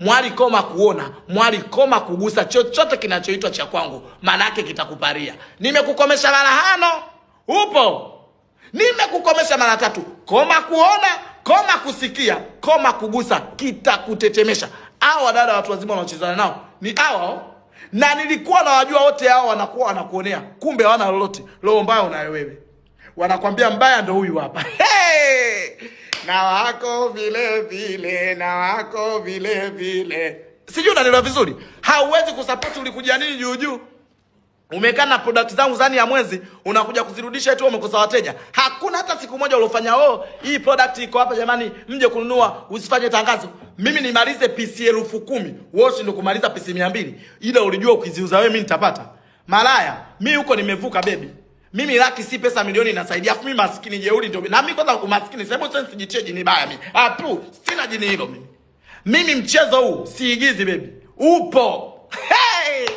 mwali koma kuona, mwali koma kugusa chochote kinachoitwa cha kwangu, maana yake kitakuparia. Nimekukomesha mara 5, upo. Nimekukomesha mara 3, koma kuona, koma kusikia, koma kugusa, kitakutetemesha. Hao dada watu wazima wanaochezana nao ni hao. Na nilikuwa nawajua wote hao wanakuwa wanakuonea, kumbe hawana lolote. Roho mbaya unayo wewe. Wanakwambia mbaya ndo huyu hapa. Hey! Na wako vile vile, na wako vile vile. Sijui unanielewa vizuri. Hauwezi kusupport ulikuja nini juu juu. Umekaa na product zangu zani ya mwezi, unakuja kuzirudisha eti umekosa wateja. Hakuna hata siku moja uliofanya hii product iko hapa jamani, mje kununua, usifanye tangazo. Mimi nimalize PC 10,000, wewe ndio kumaliza PC 200. Ila ulijua ukiziuza wewe mimi nitapata. Malaya, mimi huko nimevuka baby. Mimi laki si pesa milioni inasaidia. Mimi maskini jeuri ndio. Na mimi kwanza umaskini sema sense jitie jini baya mimi. Sina jini hilo mimi. Mimi mchezo huu siigizi baby. Upo. Hey!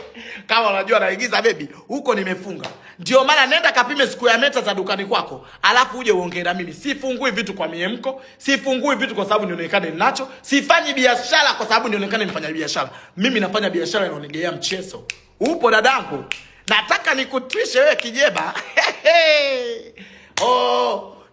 Kama unajua naigiza baby, huko nimefunga. Ndio maana nenda kapime siku ya meta za dukani kwako, alafu uje uongee na mimi. Sifungui vitu kwa miemko, sifungui vitu kwa sababu nionekane ninacho, sifanyi biashara kwa sababu nionekane mfanya biashara. Mimi nafanya biashara inaonigea mchezo. Upo dadangu. Nataka nikutwishe wewe kijeba.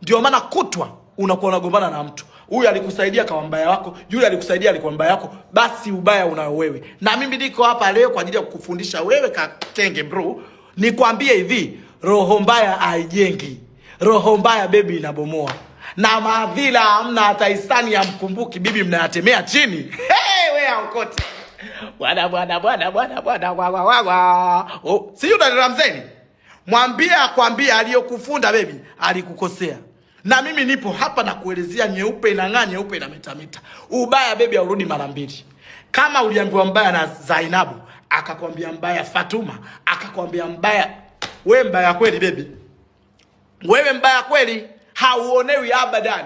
Ndio maana kutwa unakuwa unagombana na mtu. Huyu alikusaidia kwa mbaya wako, yule alikusaidia alikuwa mbaya wako, basi ubaya unao wewe. Na mimi niko hapa leo kwa ajili ya kukufundisha wewe katenge bro. Nikwambie hivi, roho mbaya haijengi. Roho mbaya baby inabomoa. Na maadhila hamna hata hisani ya mkumbuki bibi mnayatemea chini. Wewe haukote. Bwana. Sio unanielewa mzeni? Mwambie akwambia aliyokufunda baby alikukosea. Na mimi nipo hapa na kuelezea nyeupe inang'aa, nyeupe inametameta. Ubaya baby haurudi mara 2. Kama uliambiwa mbaya na Zainabu, akakwambia mbaya Fatuma, akakwambia mbaya, wewe mbaya kweli baby. Wewe mbaya kweli, hauonewi abadan.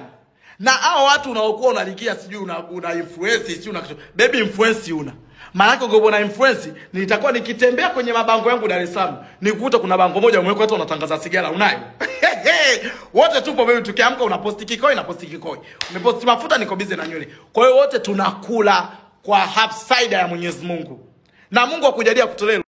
Na hao watu unaokuwa unalikia sijui una influence sijui una baby influence una. Maana ngogo na influence nitakuwa nikitembea kwenye mabango yangu Dar es Salaam, nikukuta kuna bango moja umeweka hata unatangaza sigara unayo. Wote tupo baby, tukiamka unaposti kikoi na posti kikoi. Umeposti mafuta niko busy na nywele. Kwa hiyo wote tunakula kwa upside ya Mwenyezi Mungu. Na Mungu akujalia kutolee